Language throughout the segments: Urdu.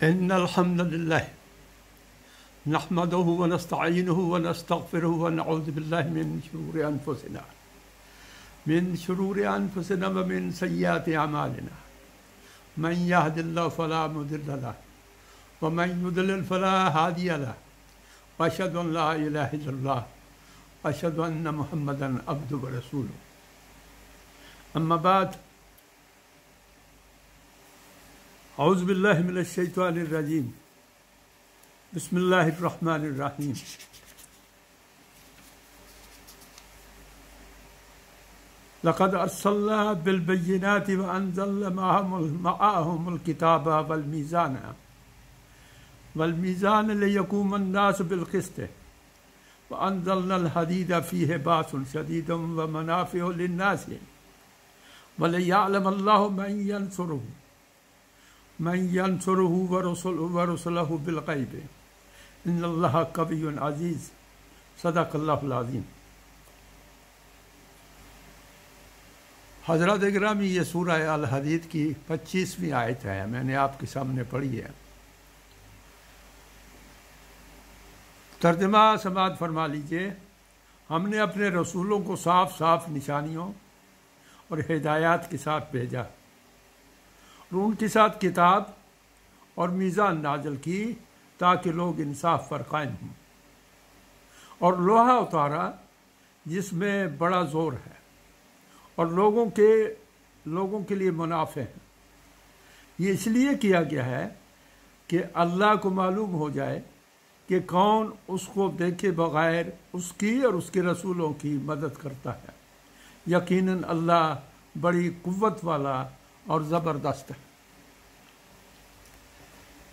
إن الحمد لله نحمده ونستعينه ونستغفره ونعوذ بالله من شرور أنفسنا ومن سيئات أعمالنا من يهد الله فلا مضل له ومن يضلل فلا هادي له وأشهد أن لا إله إلا الله وأشهد أن محمدا عبده ورسوله أما بعد اعوذ باللہ من الشیطان الرجیم بسم اللہ الرحمن الرحیم لقد ارسلنا بالبینات وانزلنا معهم الكتاب والمیزان لیقوم الناس بالقسط وانزلنا الحدید فیہ باس شدید ومنافع للناس وليعلم الله من ينصره ورسله بالغیب ان اللہ قوی عزیز صدق اللہ العظیم۔ حضرات اکرامی، یہ سورہ الحدید کی 25ویں آیت ہے، میں نے آپ کے سامنے پڑھی ہے۔ ترجمہ سماعت فرما لیجئے۔ ہم نے اپنے رسولوں کو صاف صاف نشانیوں اور ہدایات کے ساتھ بھیجا اور ان کے ساتھ کتاب اور میزان نازل کی تاکہ لوگ انصاف پر قائم ہوں، اور لوہا اتارا جس میں بڑا زور ہے اور لوگوں کے لیے منافع ہے۔ یہ اس لیے کیا گیا ہے کہ اللہ کو معلوم ہو جائے کہ کون اس کو دیکھے بغیر اس کی اور اس کے رسولوں کی مدد کرتا ہے۔ یقیناً اللہ بڑی قوت والا اور زبردست ہے۔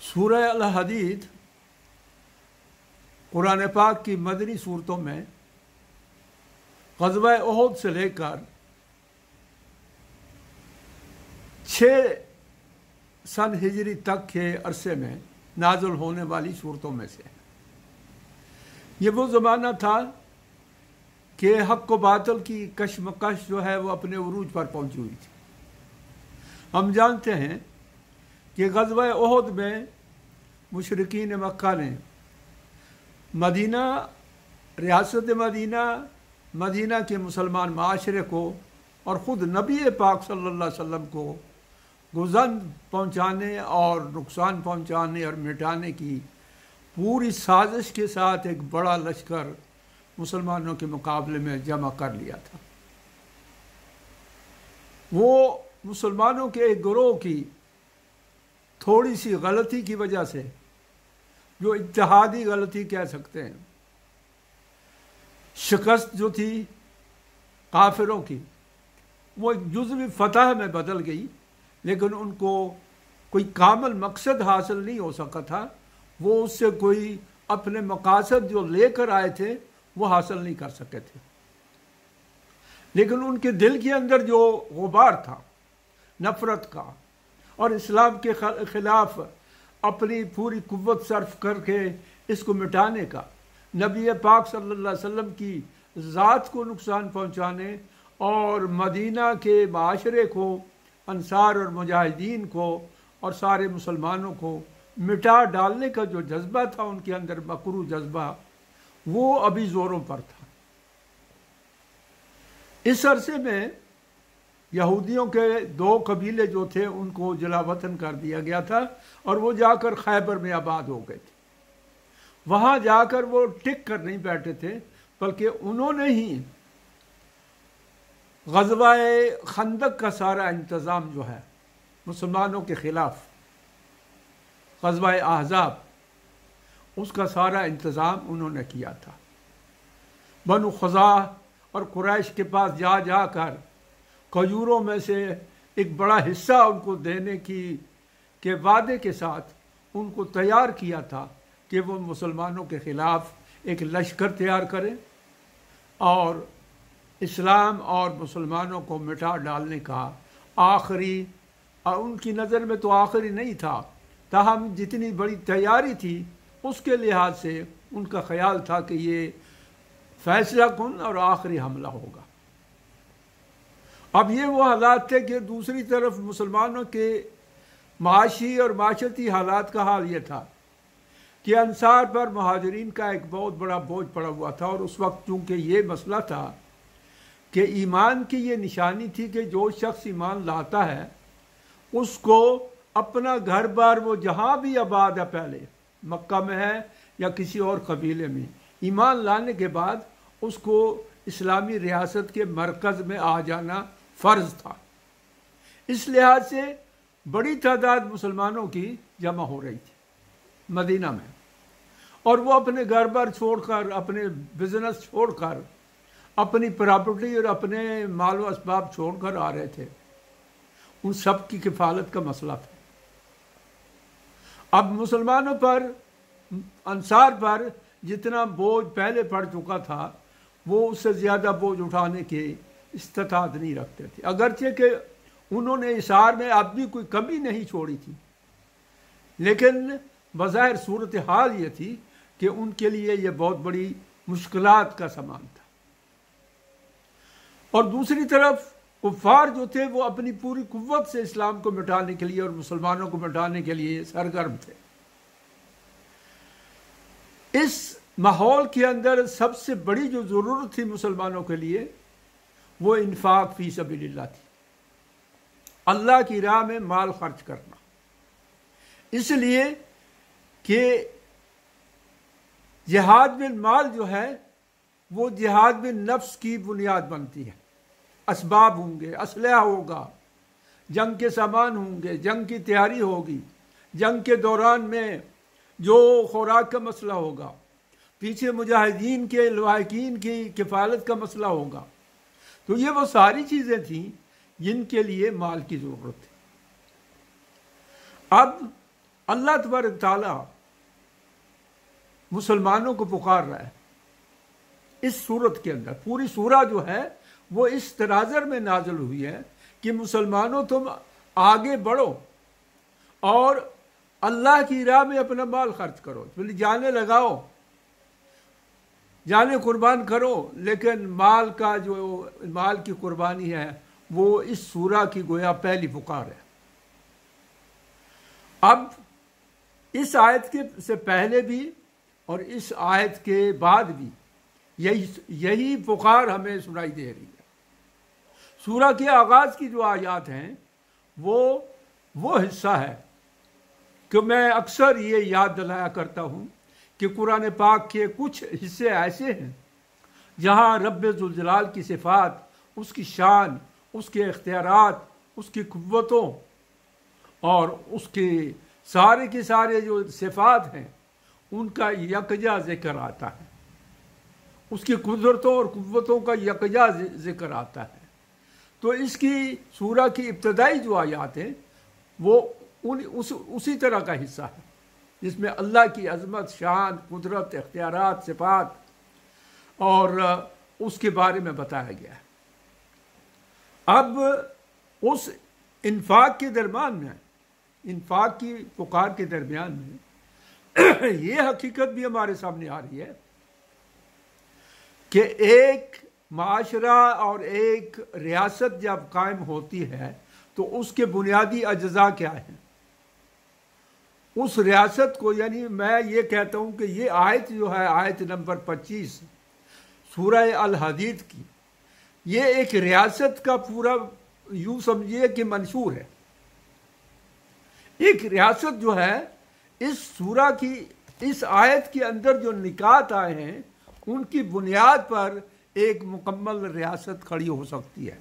سورہ الحدید قرآن پاک کی مدنی صورتوں میں غزوہ احد سے لے کر 6 سن ہجری تک کے عرصے میں نازل ہونے والی صورتوں میں سے ہے۔ یہ وہ زمانہ تھا کہ حق و باطل کی کشمکش جو ہے وہ اپنے عروج پر پہنچی ہوئی تھی۔ ہم جانتے ہیں کہ غزوہ احد میں مشرکین مکہ نے ریاست مدینہ کے مسلمان معاشرے کو اور خود نبی پاک صلی اللہ علیہ وسلم کو گزن پہنچانے اور نقصان پہنچانے اور مٹانے کی پوری سازش کے ساتھ ایک بڑا لشکر مسلمانوں کے مقابلے میں جمع کر لیا تھا۔ وہ مسلمانوں کے ایک گروہ کی تھوڑی سی غلطی کی وجہ سے، جو اتحادی غلطی کہہ سکتے ہیں، شکست جو تھی کافروں کی وہ ایک جزوی فتح میں بدل گئی، لیکن ان کو کوئی کامل مقصد حاصل نہیں ہو سکا تھا۔ وہ اس سے کوئی اپنے مقاصد جو لے کر آئے تھے وہ حاصل نہیں کر سکے تھے، لیکن ان کے دل کے اندر جو غبار تھا نفرت کا اور اسلام کے خلاف اپنی پوری قوت صرف کر کے اس کو مٹانے کا، نبی پاک صلی اللہ علیہ وسلم کی ذات کو نقصان پہنچانے اور مدینہ کے معاشرے کو، انصار اور مجاہدین کو اور سارے مسلمانوں کو مٹا ڈالنے کا جو جذبہ تھا ان کے اندر، مکروہ جذبہ، وہ ابھی زوروں پر تھا۔ اس عرصے میں یہودیوں کے 2 قبیلے جو تھے ان کو جلا وطن کر دیا گیا تھا اور وہ جا کر خیبر میں آباد ہو گئے تھے۔ وہاں جا کر وہ ٹک کر نہیں بیٹھے تھے، بلکہ انہوں نے ہی غزوہ خندق کا سارا انتظام جو ہے مسلمانوں کے خلاف، غزوہ احزاب، اس کا سارا انتظام انہوں نے کیا تھا۔ بنو خزاعہ اور قریش کے پاس جا جا کر کھجوروں میں سے ایک بڑا حصہ ان کو دینے کے وعدے کے ساتھ ان کو تیار کیا تھا کہ وہ مسلمانوں کے خلاف ایک لشکر تیار کریں اور اسلام اور مسلمانوں کو مٹا ڈالنے کا آخری، ان کی نظر میں تو آخری نہیں تھا، تاہم جتنی بڑی تیاری تھی اس کے لحاظ سے ان کا خیال تھا کہ یہ فیصلہ کن اور آخری حملہ ہوگا۔ اب یہ وہ حالات تھے کہ دوسری طرف مسلمانوں کے معاشی اور معاشرتی حالات کا حال یہ تھا کہ انصار پر مہاجرین کا ایک بہت بڑا بوجھ پڑا ہوا تھا، اور اس وقت چونکہ یہ مسئلہ تھا کہ ایمان کی یہ نشانی تھی کہ جو شخص ایمان لاتا ہے اس کو اپنا گھر بار وہ جہاں بھی آباد ہے، پہلے مکہ میں ہے یا کسی اور قبیلے میں، ایمان لانے کے بعد اس کو اسلامی ریاست کے مرکز میں آ جانا فرض تھا۔ اس لحاظ سے بڑی تعداد مسلمانوں کی جمع ہو رہی تھی مدینہ میں، اور وہ اپنے گھر بار چھوڑ کر، اپنے بزنس چھوڑ کر، اپنی پراپرٹی اور اپنے مال و اسباب چھوڑ کر آ رہے تھے۔ ان سب کی کفالت کا مسئلہ تھا۔ اب مسلمانوں پر، انصار پر جتنا بوجھ پہلے پڑ چکا تھا وہ اس سے زیادہ بوجھ اٹھانے کی استطاعت نہیں رکھتے تھے، اگرچہ کہ انہوں نے اثار میں اب بھی کوئی کمی نہیں چھوڑی تھی، لیکن بظاہر صورتحال یہ تھی کہ ان کے لیے یہ بہت بڑی مشکلات کا سامان تھا۔ اور دوسری طرف کفار جو تھے وہ اپنی پوری قوت سے اسلام کو مٹانے کے لیے اور مسلمانوں کو مٹانے کے لیے سرگرم تھے۔ اس ماحول کے اندر سب سے بڑی جو ضرورت تھی مسلمانوں کے لیے وہ انفاق فی سبیل اللہ تھی، اللہ کی راہ میں مال خرچ کرنا، اس لیے کہ جہاد بالمال جو ہے وہ جہاد بالنفس کی بنیاد بنتی ہے۔ اسباب ہوں گے، اسلحہ ہوگا، جنگ کے سامان ہوں گے، جنگ کی تیاری ہوگی، جنگ کے دوران میں جو خوراک کا مسئلہ ہوگا، پیچھے مجاہدین کے لواحقین کی کفالت کا مسئلہ ہوگا، تو یہ وہ ساری چیزیں تھیں جن کے لیے مال کی ضرورت تھی۔ اب اللہ تبارک تعالی مسلمانوں کو پکار رہا ہے اس صورت کے اندر۔ پوری سورہ جو ہے وہ اس تناظر میں نازل ہوئی ہے کہ مسلمانوں تم آگے بڑھو اور اللہ کی راہ میں اپنا مال خرچ کرو، جانیں لگاؤ، جانیں قربان کرو، لیکن مال کی قربانی ہے وہ اس سورہ کی گویا پہلی پکار ہے۔ اب اس آیت کے سے پہلے بھی اور اس آیت کے بعد بھی یہی پکار ہمیں سنائی دے رہی ہے۔ سورہ کے آغاز کی جو آیات ہیں وہ حصہ ہے کہ میں اکثر یہ یاد دلایا کرتا ہوں کہ قرآن پاک کے کچھ حصے ایسے ہیں جہاں رب ذوالجلال کی صفات، اس کی شان، اس کے اختیارات، اس کی قوتوں اور اس کے سارے جو صفات ہیں ان کا یکجا ذکر آتا ہے، اس کی قدرتوں اور قوتوں کا یکجا ذکر آتا ہے۔ تو اس کی سورہ کی ابتدائی جو آیات ہیں وہ اسی طرح کا حصہ ہے جس میں اللہ کی عظمت، شان، قدرت، اختیارات، صفات اور اس کے بارے میں بتایا گیا ہے۔ اب اس انفاق کے درمیان میں، انفاق کی پکار کے درمیان میں یہ حقیقت بھی ہمارے سامنے آ رہی ہے کہ ایک معاشرہ اور ایک ریاست جب قائم ہوتی ہے تو اس کے بنیادی اجزاء کیا ہیں؟ اس ریاست کو، یعنی میں یہ کہتا ہوں کہ یہ آیت جو ہے، آیت نمبر 25 سورہ الحدید کی، یہ ایک ریاست کا پورا یوں سمجھیے کہ منشور ہے۔ ایک ریاست جو ہے اس سورہ کی اس آیت کے اندر جو نکات آئے ہیں ان کی بنیاد پر ایک مکمل ریاست کھڑی ہو سکتی ہے،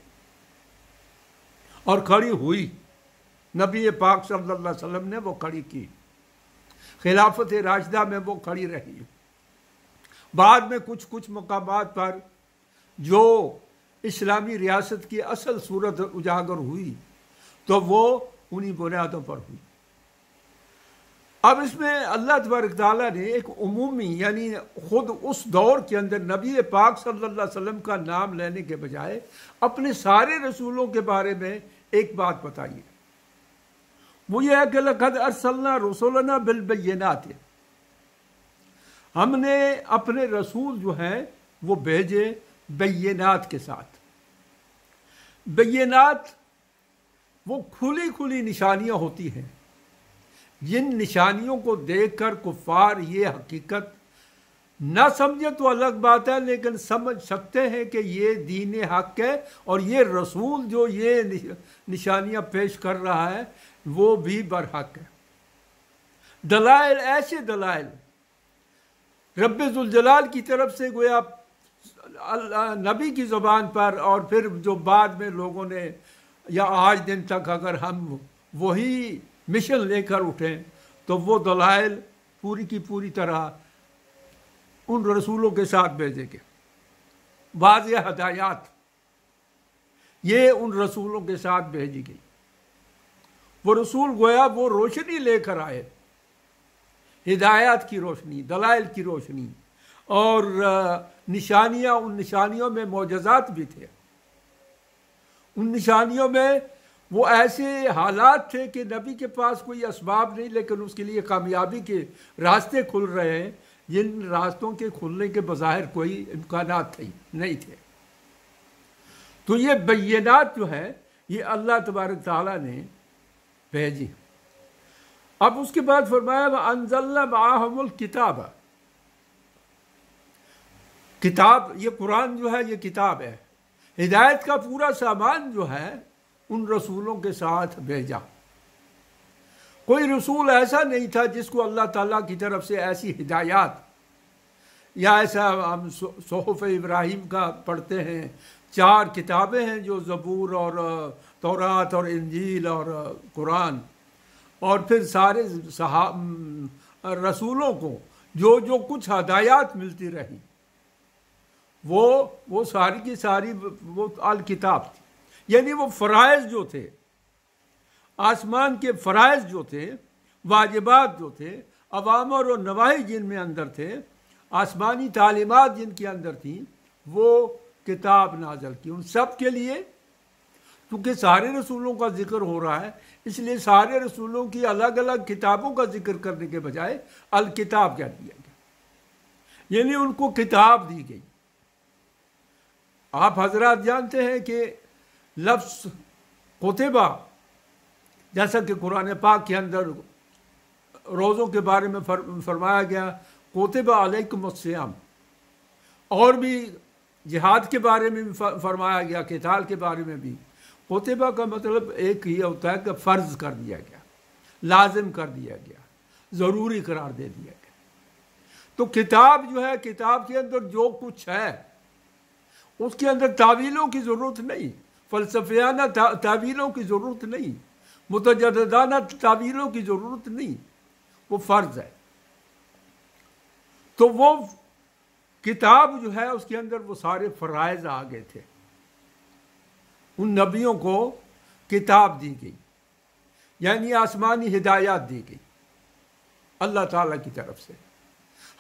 اور کھڑی ہوئی۔ نبی پاک صلی اللہ علیہ وسلم نے وہ کھڑی کی، خلافت راشدہ میں وہ کھڑی رہی۔ بعد میں کچھ مقامات پر جو اسلامی ریاست کی اصل صورت اجاگر ہوئی تو وہ انہی بنیادوں پر ہوئی۔ اب اس میں اللہ تبارک تعالیٰ نے ایک عمومی، یعنی خود اس دور کے اندر نبی پاک صلی اللہ علیہ وسلم کا نام لینے کے بجائے اپنے سارے رسولوں کے بارے میں ایک بات بتائی ہے، وہ یہ ہے کہ لَقَدْ أَرْسَلْنَا رُسُلَنَا بِالْبَيِّنَاتِ، ہم نے اپنے رسول جو ہیں وہ بھیجے بینات کے ساتھ۔ بینات وہ کھلی کھلی نشانیاں ہوتی ہیں، جن نشانیوں کو دیکھ کر کفار یہ حقیقت نہ سمجھے تو الگ بات ہے، لیکن سمجھ سکتے ہیں کہ یہ دین حق ہے اور یہ رسول جو یہ نشانیاں پیش کر رہا ہے وہ بھی برحق ہے۔ دلائل، ایسے دلائل رب ذوالجلال کی طرف سے گویا نبی کی زبان پر، اور پھر جو بعد میں لوگوں نے، یا آج دن تک اگر ہم وہی مشن لے کر اٹھیں تو وہ دلائل پوری کی پوری طرح ان رسولوں کے ساتھ بھیجے گئے، واضح ہدایات یہ ان رسولوں کے ساتھ بھیجی گئی۔ وہ رسول گویا وہ روشنی لے کر آئے، ہدایات کی روشنی، دلائل کی روشنی، اور نشانیاں، ان نشانیوں میں معجزات بھی تھے، ان نشانیوں میں وہ ایسے حالات تھے کہ نبی کے پاس کوئی اسباب نہیں، لیکن اس کے لیے کامیابی کے راستے کھل رہے ہیں، جن راستوں کے کھلنے کے بظاہر کوئی امکانات نہیں تھے۔ تو یہ بینات جو ہے یہ اللہ تبارک تعالیٰ نے بھیجی۔ اب اس کے بعد فرمایا وَأَنزَلْنَا مَعَهُمُ الْكِتَابَ، کتاب، یہ قرآن جو ہے یہ کتاب ہے، ہدایت کا پورا سامان جو ہے ان رسولوں کے ساتھ بھیجا۔ کوئی رسول ایسا نہیں تھا جس کو اللہ تعالیٰ کی طرف سے ایسی ہدایات، یا ایسا ہم صحف ابراہیم کا پڑھتے ہیں، 4 کتابیں ہیں جو زبور اور تورات اور انجیل اور قرآن، اور پھر سارے رسولوں کو جو کچھ ہدایات ملتی رہی وہ ساری کی ساری وہ الکتاب تھی، یعنی وہ فرائض جو تھے، آسمان کے فرائض جو تھے، واجبات جو تھے، اوامر اور نواہی جن میں اندر تھے، آسمانی تعلیمات جن کے اندر تھیں، وہ کتاب نازل کی ان سب کے لیے۔ کیونکہ سارے رسولوں کا ذکر ہو رہا ہے، اس لیے سارے رسولوں کی الگ الگ کتابوں کا ذکر کرنے کے بجائے الکتاب کہہ دیا گیا، یعنی ان کو کتاب دی گئی۔ آپ حضرات جانتے ہیں کہ لفظ کتبہ، جیسا کہ قرآن پاک کے اندر روزوں کے بارے میں فرمایا گیا کتب علیکم الصیام، اور بھی جہاد کے بارے میں بھی فرمایا گیا، قتال کے بارے میں بھی۔ کتبہ کا مطلب ایک ہی ہوتا ہے کہ فرض کر دیا گیا، لازم کر دیا گیا، ضروری قرار دے دیا گیا۔ تو کتاب جو ہے، کتاب کے اندر جو کچھ ہے اس کے اندر تعویلوں کی ضرورت نہیں، فلسفیانہ تعویلوں کی ضرورت نہیں، متجددانہ تعویلوں کی ضرورت نہیں، وہ فرض ہے۔ تو وہ کتاب جو ہے اس کے اندر وہ سارے فرائض آ گئے تھے، ان نبیوں کو کتاب دی گئی، یعنی آسمانی ہدایات دی گئی اللہ تعالیٰ کی طرف سے۔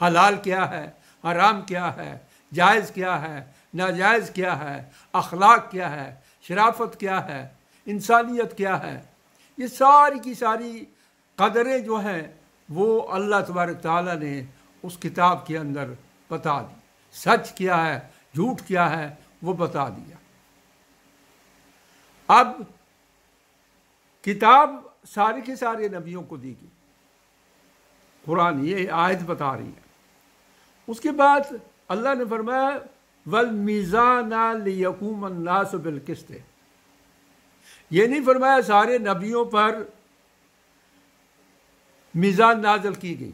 حلال کیا ہے، حرام کیا ہے، جائز کیا ہے، ناجائز کیا ہے، اخلاق کیا ہے، شرافت کیا ہے، انسانیت کیا ہے، یہ ساری کی ساری قدریں جو ہیں وہ اللہ تبارک تعالیٰ نے اس کتاب کے اندر بتا دی۔ سچ کیا ہے، جھوٹ کیا ہے، وہ بتا دیا۔ اب کتاب سارے کے سارے نبیوں کو دی گئی، قرآن یہ آیت بتا رہی ہے۔ اس کے بعد اللہ نے فرمایا وَالْمِيزَانَ لِيَقُومَ النَّاسُ بِالْقِسْطِ، یہ نہیں فرمایا سارے نبیوں پر میزان نازل کی گئی،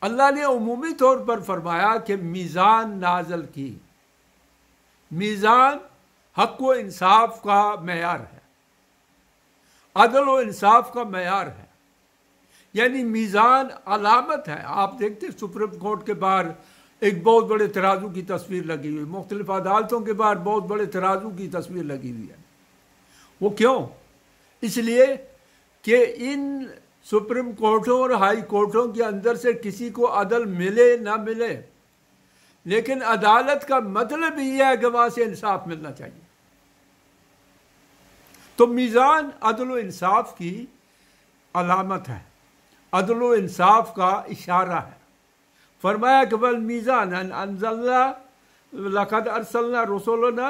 اللہ نے عمومی طور پر فرمایا کہ میزان نازل کی۔ میزان حق و انصاف کا معیار ہے، عدل و انصاف کا معیار ہے، یعنی میزان علامت ہے۔ آپ دیکھتے سپریم کورٹ کے باہر ایک بہت بڑے ترازو کی تصویر لگی ہوئی، مختلف عدالتوں کے باہر بہت بڑے ترازو کی تصویر لگی ہوئی ہے۔ وہ کیوں؟ اس لیے کہ ان سپریم کورٹوں اور ہائی کورٹوں کے اندر سے کسی کو عدل ملے نہ ملے، لیکن عدالت کا مطلب یہ ہے کہ وہاں سے انصاف ملنا چاہیے۔ تو میزان عدل و انصاف کی علامت ہے، عدل و انصاف کا اشارہ ہے۔ فرمایا کہ والمیزان انزلنا لقد ارسلنا رسولنا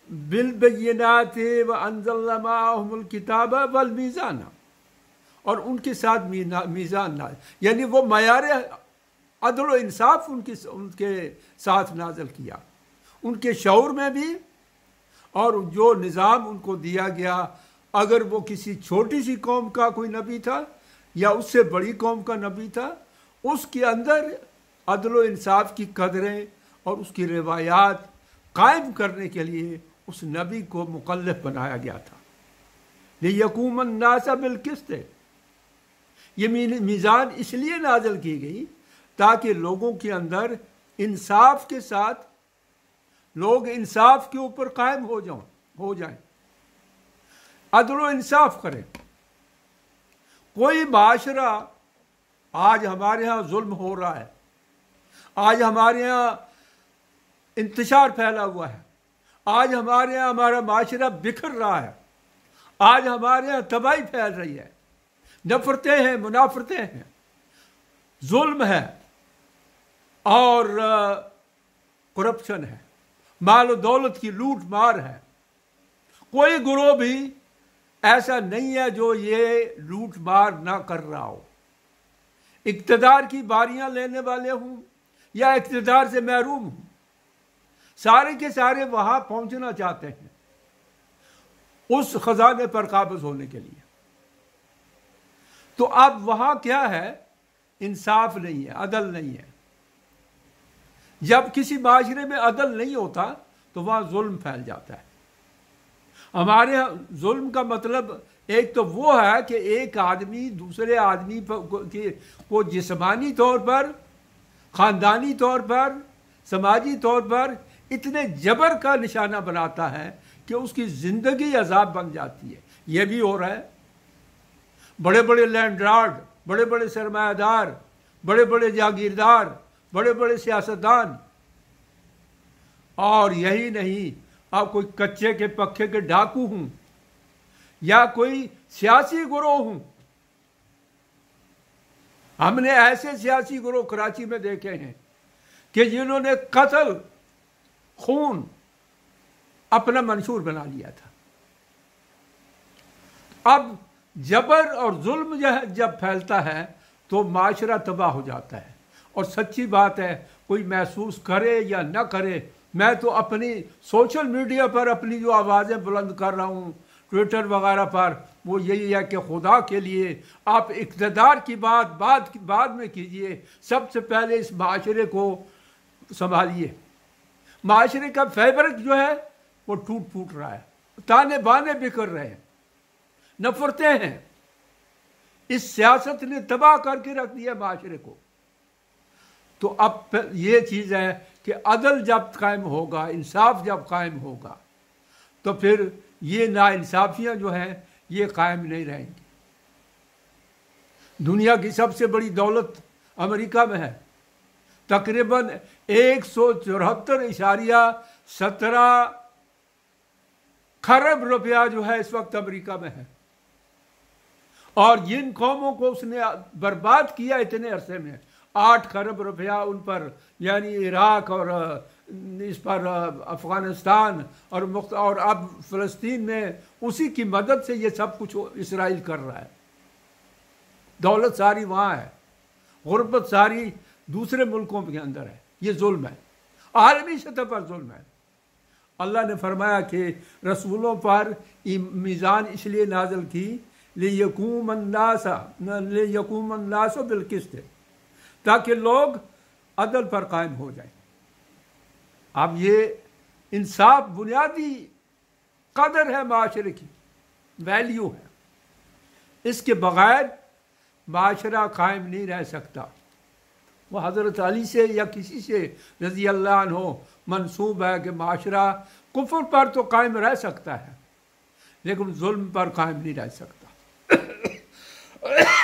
بالبینات وانزلنا معهم الکتاب والمیزان، اور ان کے ساتھ میزان نازل، یعنی وہ معیار عدل و انصاف ان کے ساتھ نازل کیا، ان کے شعور میں بھی، اور جو نظام ان کو دیا گیا، اگر وہ کسی چھوٹی سی قوم کا کوئی نبی تھا یا اس سے بڑی قوم کا نبی تھا، اس کے اندر عدل و انصاف کی قدریں اور اس کی روایات قائم کرنے کے لیے اس نبی کو مکلف بنایا گیا تھا۔ لِيَقُومَ النَّاسَ بِالْقِسْطِ، یہ میزان اس لیے نازل کی گئی تاکہ لوگوں کے اندر انصاف کے ساتھ لوگ انصاف کے اوپر قائم ہو جائیں، عدل و انصاف کریں۔ کوئی معاشرہ، آج ہمارے ہاں ظلم ہو رہا ہے، آج ہمارے ہاں انتشار پھیلا ہوا ہے، آج ہمارے ہاں ہمارا معاشرہ بکھر رہا ہے، آج ہمارے ہاں تباہی پھیل رہی ہے، نفرتیں ہیں، منافرتیں ہیں، ظلم ہے اور کرپشن ہے، مال و دولت کی لوٹ مار ہے۔ کوئی گروہ بھی ایسا نہیں ہے جو یہ لوٹ مار نہ کر رہا ہو، اقتدار کی باریاں لینے والے ہوں یا اقتدار سے محروم ہوں، سارے کے سارے وہاں پہنچنا چاہتے ہیں اس خزانے پر قابض ہونے کے لیے۔ تو اب وہاں کیا ہے؟ انصاف نہیں ہے، عدل نہیں ہے۔ جب کسی معاشرے میں عدل نہیں ہوتا تو وہاں ظلم پھیل جاتا ہے۔ ہمارے ظلم کا مطلب ایک تو وہ ہے کہ ایک آدمی دوسرے آدمی کو جسمانی طور پر، خاندانی طور پر، سماجی طور پر اتنے جبر کا نشانہ بناتا ہے کہ اس کی زندگی عذاب بن جاتی ہے۔ یہ بھی ہو رہا ہے، بڑے بڑے لینڈ لارڈ، بڑے بڑے سرمایہ دار، بڑے بڑے جاگیردار، بڑے بڑے سیاستدان، اور یہی نہیں، آپ کوئی کچے کے پکے کے ڈاکو ہوں یا کوئی سیاسی گروہ ہوں۔ ہم نے ایسے سیاسی گروہ کراچی میں دیکھے ہیں کہ جنہوں نے قتل، خون اپنا منشور بنا لیا تھا۔ اب جبر اور ظلم جب پھیلتا ہے تو معاشرہ تباہ ہو جاتا ہے۔ اور سچی بات ہے، کوئی محسوس کرے یا نہ کرے، میں تو اپنی سوشل میڈیا پر اپنی جو آوازیں بلند کر رہا ہوں، ٹویٹر وغیرہ پر، وہ یہی ہے کہ خدا کے لیے آپ اقتدار کی بات بعد میں کیجئے، سب سے پہلے اس معاشرے کو سنبھالیے۔ معاشرے کا فیبرک جو ہے وہ ٹوٹ پھوٹ رہا ہے، تانے بانے بکھر رہے ہیں، نفرتیں ہیں۔ اس سیاست نے تباہ کر کے رکھ دیا معاشرے کو۔ تو اب یہ چیز ہے کہ عدل جب قائم ہوگا، انصاف جب قائم ہوگا، تو پھر یہ ناانصافیاں جو ہیں یہ قائم نہیں رہیں گی۔ دنیا کی سب سے بڑی دولت امریکہ میں ہے، تقریباً 174.17 خرب روپیہ جو ہے اس وقت امریکہ میں ہے، اور جن قوموں کو اس نے برباد کیا اتنے عرصے میں، 8 خرب روپیہ ان پر، یعنی عراق اور اس پر افغانستان اور اب فلسطین میں اسی کی مدد سے یہ سب کچھ اسرائیل کر رہا ہے۔ دولت ساری وہاں ہے، غربت ساری دوسرے ملکوں کے اندر ہے۔ یہ ظلم ہے، عالمی سطح پر ظلم ہے۔ اللہ نے فرمایا کہ رسولوں پر میزان اس لیے نازل کی لِيَقُومَ النَّاسُ بِالْقِسْطِ، تاکہ لوگ عدل پر قائم ہو جائیں۔ اب یہ انصاف بنیادی قدر ہے معاشرے کی، ویلیو ہے، اس کے بغیر معاشرہ قائم نہیں رہ سکتا۔ وہ حضرت علی سے یا کسی سے رضی اللہ عنہ منسوب ہے کہ معاشرہ کفر پر تو قائم رہ سکتا ہے لیکن ظلم پر قائم نہیں رہ سکتا۔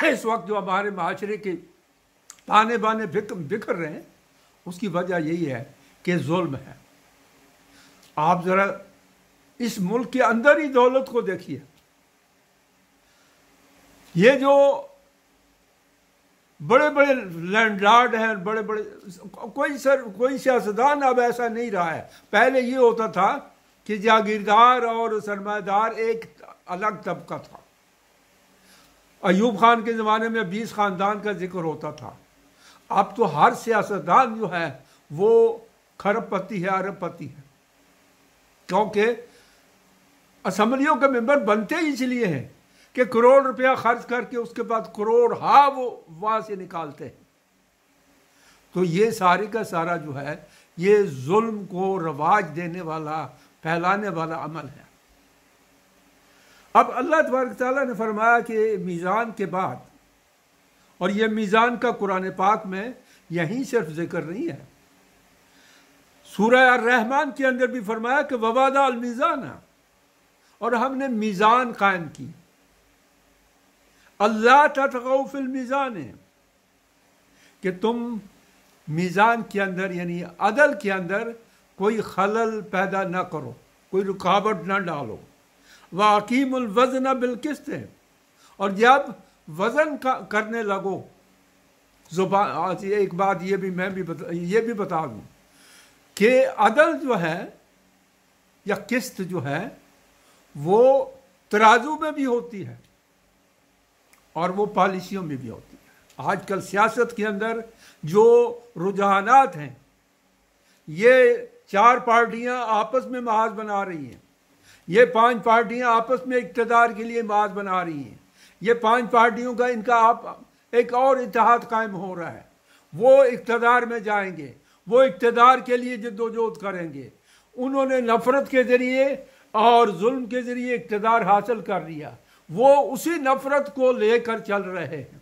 اس وقت جو ہمارے معاشرے کے تانے بانے بکھر رہے ہیں، اس کی وجہ یہی ہے کہ ظلم ہے۔ آپ ذرا اس ملک کے اندر ہی دولت کو دیکھیے، یہ جو بڑے بڑے لینڈ لارڈ ہیں، بڑے بڑے کوئی سیاستدان اب ایسا نہیں رہا ہے۔ پہلے یہ ہوتا تھا کہ کہ جاگیردار اور سرمایہ دار ایک الگ طبقہ تھا. ایوب خان کے زمانے میں 20 خاندان کا ذکر ہوتا تھا. اب تو ہر سیاستدان جو ہے وہ کھرب پتی ہے، ارب پتی ہے، کیونکہ اسمبلیوں کے ممبر بنتے ہی اس لیے ہیں کہ کروڑ روپیہ خرچ کر کے اس کے بعد کروڑ وہ وہاں سے نکالتے ہیں. تو یہ سارے کا سارا جو ہے یہ ظلم کو رواج دینے والا، پھیلانے والا عمل ہے. اب اللہ تبارک تعالیٰ نے فرمایا کہ میزان کے بعد، اور یہ میزان کا قرآن پاک میں یہیں صرف ذکر نہیں ہے، سورہ الرحمن کے اندر بھی فرمایا کہ وَوَضَعَ الْمِيزَانَ، اور ہم نے میزان قائم کی. اللہ تطغوا فی المیزان، کہ تم میزان کے اندر یعنی عدل کے اندر کوئی خلل پیدا نہ کرو، کوئی رکاوٹ نہ ڈالو. وَأَقِیمُوا الْوَزْنَ بِالْقِسْطِ، اور جب وزن کرنے لگو، زبان ایک بات یہ بھی بتا دوں کہ عدل جو ہے یا قسط جو ہے وہ ترازو میں بھی ہوتی ہے اور وہ پالیسیوں میں بھی ہوتی ہے. آج کل سیاست کے اندر جو رجحانات ہیں، یہ 4 پارٹیاں آپس میں محاذ بنا رہی ہیں، یہ 5 پارٹیاں آپس میں اقتدار کے لیے محاذ بنا رہی ہیں، یہ 5 پارٹیوں کا ان کا ایک اور اتحاد قائم ہو رہا ہے، وہ اقتدار میں جائیں گے، وہ اقتدار کے لیے جدوجہد کریں گے. انہوں نے نفرت کے ذریعے اور ظلم کے ذریعے اقتدار حاصل کر لیا، وہ اسی نفرت کو لے کر چل رہے ہیں،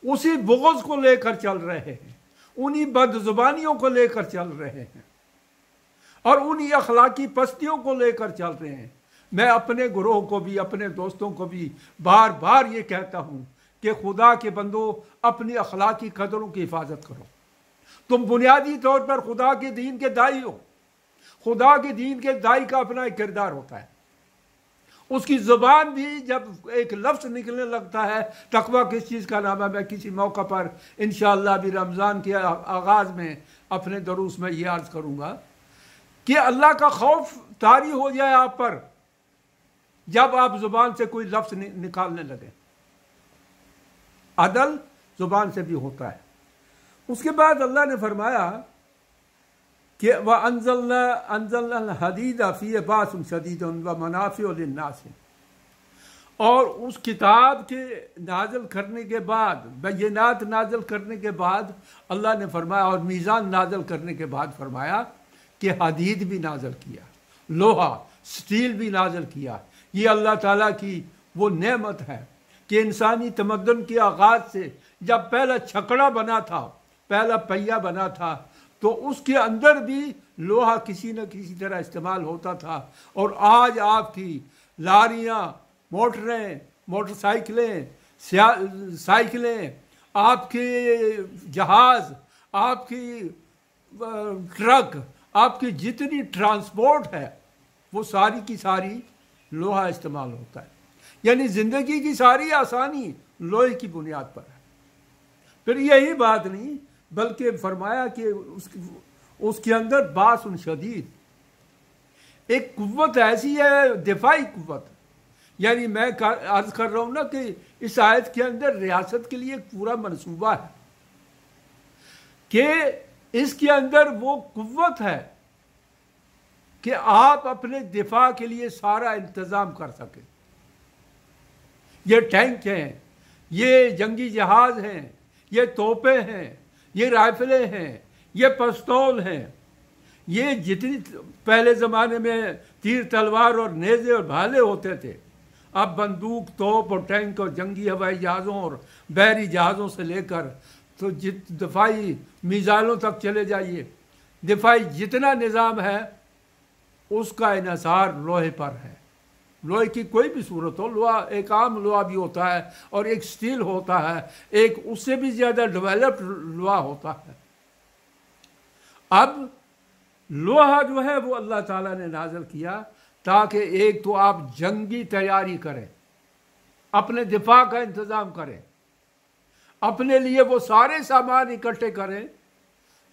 اسی بغض کو لے کر چل رہے ہیں، انہی بد زبانیوں کو لے کر چل رہے ہیں اور انہی اخلاقی پستیوں کو لے کر چل رہے ہیں. میں اپنے گروہ کو بھی، اپنے دوستوں کو بھی بار بار یہ کہتا ہوں کہ خدا کے بندو اپنی اخلاقی قدروں کی حفاظت کرو. تم بنیادی طور پر خدا کے دین کے داعی ہو. خدا کے دین کے داعی کا اپنا ایک کردار ہوتا ہے. اس کی زبان بھی جب ایک لفظ نکلنے لگتا ہے، تقویٰ کس چیز کا نام ہے، میں کسی موقع پر انشاءاللہ بھی رمضان کے آغاز میں اپنے دروس میں یہ عرض کروں گا کہ اللہ کا خوف طاری ہو جائے آپ پر جب آپ زبان سے کوئی لفظ نکالنے لگے. عدل زبان سے بھی ہوتا ہے. اس کے بعد اللہ نے فرمایا کہ وَأَنزَلْنَا الْحَدِيدَ فِيهِ بَأْسٌ شَدِيدٌ وَمَنَافِعُ لِلنَّاسِ، اور اس کتاب کے نازل کرنے کے بعد، بینات نازل کرنے کے بعد اللہ نے فرمایا، اور میزان نازل کرنے کے بعد فرمایا کہ حدید بھی نازل کیا، لوہا سٹیل بھی نازل کیا. یہ اللہ تعالیٰ کی وہ نعمت ہے کہ انسانی تمدن کے آغاز سے جب پہلا چھکڑا بنا تھا، پہلا پہیا بنا تھا، تو اس کے اندر بھی لوہا کسی نہ کسی طرح استعمال ہوتا تھا. اور آج آپ کی لاریاں، موٹریں، موٹر سائیکلیں، آپ کے جہاز، آپ کی ٹرک، آپ کی جتنی ٹرانسپورٹ ہے وہ ساری کی ساری لوہا استعمال ہوتا ہے. یعنی زندگی کی ساری آسانی لوہے کی بنیاد پر ہے. پھر یہی بات نہیں بلکہ فرمایا کہ اس کے اندر باس شدید، ایک قوت ایسی ہے، دفاعی قوت. یعنی میں عرض کر رہا ہوں نا کہ اس آیت کے اندر ریاست کے لیے ایک پورا منصوبہ ہے کہ اس کے اندر وہ قوت ہے کہ آپ اپنے دفاع کے لیے سارا انتظام کر سکیں. یہ ٹینک ہیں، یہ جنگی جہاز ہیں، یہ توپیں ہیں، یہ رائفلیں ہیں، یہ پستول ہیں، یہ جتنی پہلے زمانے میں تیر تلوار اور نیزے اور بھالے ہوتے تھے، اب بندوق، توپ اور ٹینک اور جنگی ہوائی جہازوں اور بحری جہازوں سے لے کر تو دفاعی میزائلوں تک چلے جائیے. دفاعی جتنا نظام ہے اس کا انحصار لوہے پر ہے. لوہے کی کوئی بھی صورت ہو، لوہا ایک عام لوہا بھی ہوتا ہے اور ایک سٹیل ہوتا ہے، ایک اس سے بھی زیادہ ڈیولپڈ لوہا ہوتا ہے. اب لوہا جو ہے وہ اللہ تعالیٰ نے نازل کیا تاکہ ایک تو آپ جنگی تیاری کریں، اپنے دفاع کا انتظام کریں، اپنے لیے وہ سارے سامان اکٹھے کریں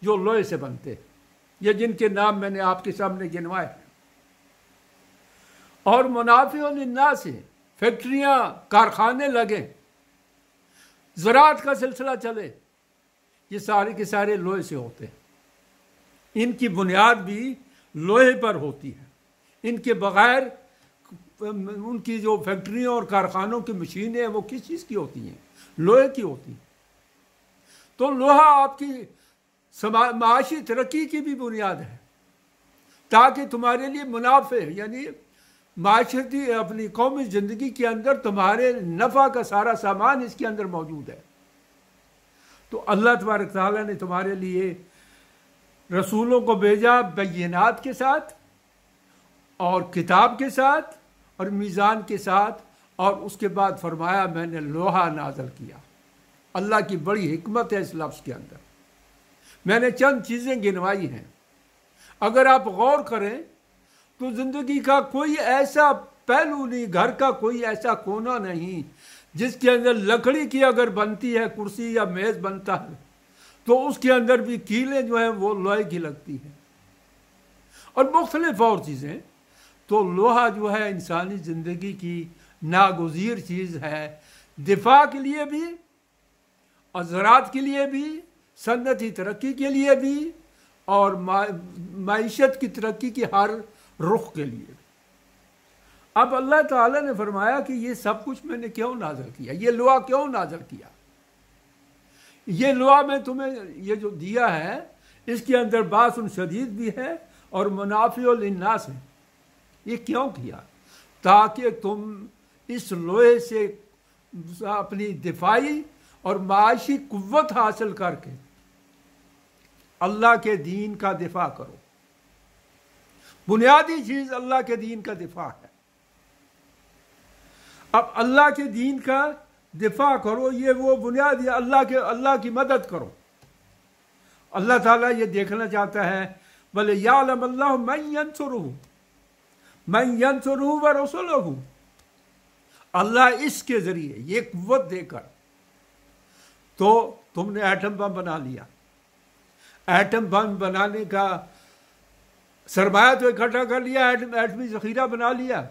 جو لوہے سے بنتے، یہ جن کے نام میں نے آپ کے سامنے گنوائے ہیں. اور منافع للناس سے فیکٹریاں کارخانے لگیں، زراعت کا سلسلہ چلے، یہ سارے کے سارے لوہے سے ہوتے ہیں۔ ان کی بنیاد بھی لوہے پر ہوتی ہے۔ ان کے بغیر ان کی جو فیکٹریوں اور کارخانوں کی مشینیں ہیں وہ کس چیز کی ہوتی ہیں؟ لوہے کی ہوتی ہیں۔ تو لوہا آپ کی معاشی ترقی کی بھی بنیاد ہے، تاکہ تمہارے لیے منافع یعنی معاشرتی اپنی قومی زندگی کے اندر تمہارے نفع کا سارا سامان اس کے اندر موجود ہے۔ تو اللہ تبارک تعالیٰ نے تمہارے لیے رسولوں کو بھیجا بینات کے ساتھ اور کتاب کے ساتھ اور میزان کے ساتھ، اور اس کے بعد فرمایا میں نے لوہا نازل کیا۔ اللہ کی بڑی حکمت ہے اس لفظ کے اندر۔ میں نے چند چیزیں گنوائی ہیں، اگر آپ غور کریں تو زندگی کا کوئی ایسا پہلو نہیں، گھر کا کوئی ایسا کونا نہیں جس کے اندر لکڑی کی اگر بنتی ہے کرسی یا میز بنتا ہے تو اس کے اندر بھی کیلیں جو ہیں وہ لوہے کی لگتی ہیں، اور مختلف اور چیزیں۔ تو لوہا جو ہے انسانی زندگی کی ناگزیر چیز ہے، دفاع کے لیے بھی اور زراعت کے لیے بھی، صنعتی ترقی کے لیے بھی، اور معیشت کی ترقی کی ہر رخ کے لیے۔ اب اللہ تعالیٰ نے فرمایا کہ یہ سب کچھ میں نے کیوں نازل کیا، یہ لوہا کیوں نازل کیا؟ یہ لوہا میں تمہیں یہ جو دیا ہے اس کے اندر باس شدید بھی ہے اور منافع للناس ہے۔ یہ کیوں کیا؟ تاکہ تم اس لوہے سے اپنی دفاعی اور معاشی قوت حاصل کر کے اللہ کے دین کا دفاع کرو۔ بنیادی چیز اللہ کے دین کا دفاع ہے۔ اب اللہ کے دین کا دفاع کرو، یہ وہ بنیادی اللہ کی مدد کرو۔ اللہ تعالیٰ یہ دیکھنا چاہتا ہے بلے یعلم اللہ من ینصرہ ورسلہ، اللہ اس کے ذریعے یہ قوت دے کر، تو تم نے ایٹم بم بنا لیا، ایٹم بم بنانے کا سرمایہ تو اکٹھا کر لیا، ایٹمی ذخیرہ بنا لیا،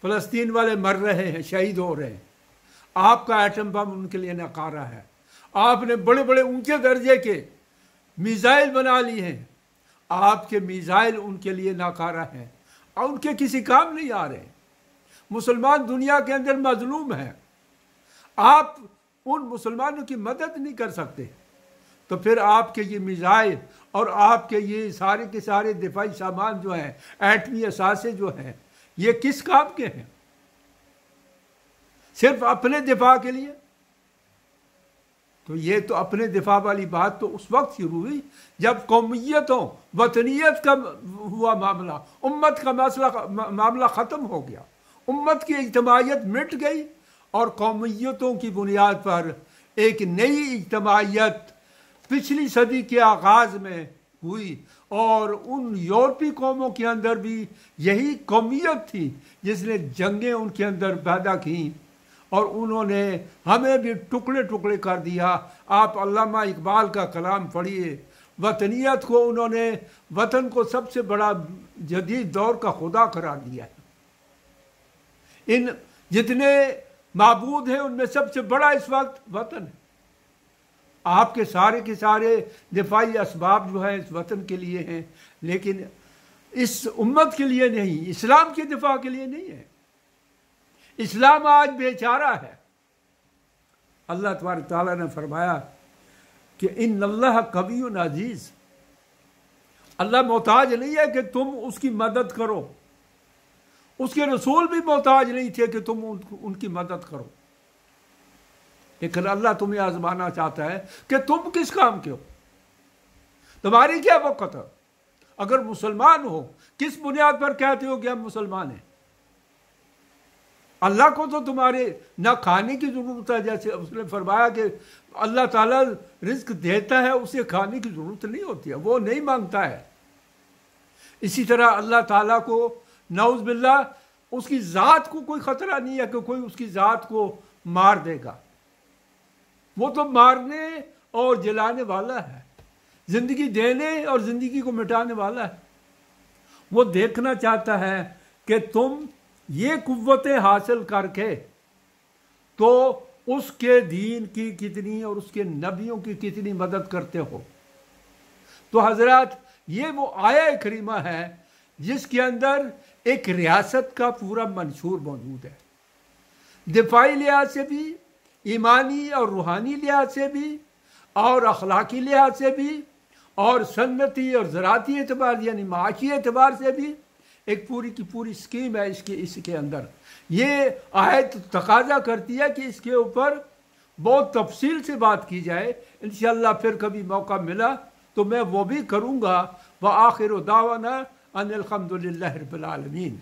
فلسطین والے مر رہے ہیں، شہید ہو رہے ہیں، آپ کا ایٹم بم ان کے لیے ناکارہ ہے۔ آپ نے بڑے بڑے اونچے درجے کے میزائل بنا لیے ہیں، آپ کے میزائل ان کے لیے ناکارہ ہیں اور ان کے کسی کام نہیں آ رہے۔ مسلمان دنیا کے اندر مظلوم ہیں، آپ ان مسلمانوں کی مدد نہیں کر سکتے، تو پھر آپ کے یہ میزائل اور آپ کے یہ سارے کے سارے دفاعی سامان جو ہیں، ایٹمی اثاثے جو ہیں، یہ کس کام کے ہیں؟ صرف اپنے دفاع کے لیے؟ تو یہ تو اپنے دفاع والی بات تو اس وقت شروع ہوئی جب قومیتوں وطنیت کا ہوا معاملہ، امت کا معاملہ ختم ہو گیا، امت کی اجتماعیت مٹ گئی اور قومیتوں کی بنیاد پر ایک نئی اجتماعیت پچھلی صدی کے آغاز میں ہوئی، اور ان یورپی قوموں کے اندر بھی یہی قومیت تھی جس نے جنگیں ان کے اندر پیدا کیں، اور انہوں نے ہمیں بھی ٹکڑے ٹکڑے کر دیا۔ آپ علامہ اقبال کا کلام پڑھیے، وطنیت کو انہوں نے وطن کو سب سے بڑا جدید دور کا خدا قرار دیا ہے۔ ان جتنے معبود ہیں ان میں سب سے بڑا اس وقت وطن ہے۔ آپ کے سارے دفاعی اسباب جو ہیں اس وطن کے لیے ہیں، لیکن اس امت کے لیے نہیں، اسلام کے دفاع کے لیے نہیں ہے۔ اسلام آج بے چارہ ہے۔ اللہ تبارک تعالیٰ نے فرمایا کہ ان اللہ قوی عزیز، اللہ محتاج نہیں ہے کہ تم اس کی مدد کرو، اس کے رسول بھی محتاج نہیں تھے کہ تم ان کی مدد کرو، لیکن اللہ تمہیں آزمانا چاہتا ہے کہ تم کس کام کے ہو، تمہاری کیا وقت ہے۔ اگر مسلمان ہو، کس بنیاد پر کہتے ہو کہ ہم مسلمان ہیں؟ اللہ کو تو تمہارے نہ کھانے کی ضرورت ہے، جیسے اس نے فرمایا کہ اللہ تعالیٰ رزق دیتا ہے، اسے کھانے کی ضرورت نہیں ہوتی ہے، وہ نہیں مانگتا ہے۔ اسی طرح اللہ تعالیٰ کو نعوذ باللہ اس کی ذات کو کوئی خطرہ نہیں ہے کہ کوئی اس کی ذات کو مار دے گا، وہ تو مارنے اور جلانے والا ہے، زندگی دینے اور زندگی کو مٹانے والا ہے۔ وہ دیکھنا چاہتا ہے کہ تم یہ قوتیں حاصل کر کے تو اس کے دین کی کتنی اور اس کے نبیوں کی کتنی مدد کرتے ہو۔ تو حضرات یہ وہ آیہ کریمہ ہے جس کے اندر ایک ریاست کا پورا منشور موجود ہے، دفاعی لحاظ سے بھی، ایمانی اور روحانی لحاظ سے بھی، اور اخلاقی لحاظ سے بھی، اور صنعتی اور زراعتی اعتبار یعنی معاشی اعتبار سے بھی ایک پوری کی پوری اسکیم ہے اس کے اندر۔ یہ آیت تقاضا کرتی ہے کہ اس کے اوپر بہت تفصیل سے بات کی جائے۔ انشاءاللہ پھر کبھی موقع ملا تو میں وہ بھی کروں گا۔ وآخر دعوانا ان الحمدللہ رب العالمین۔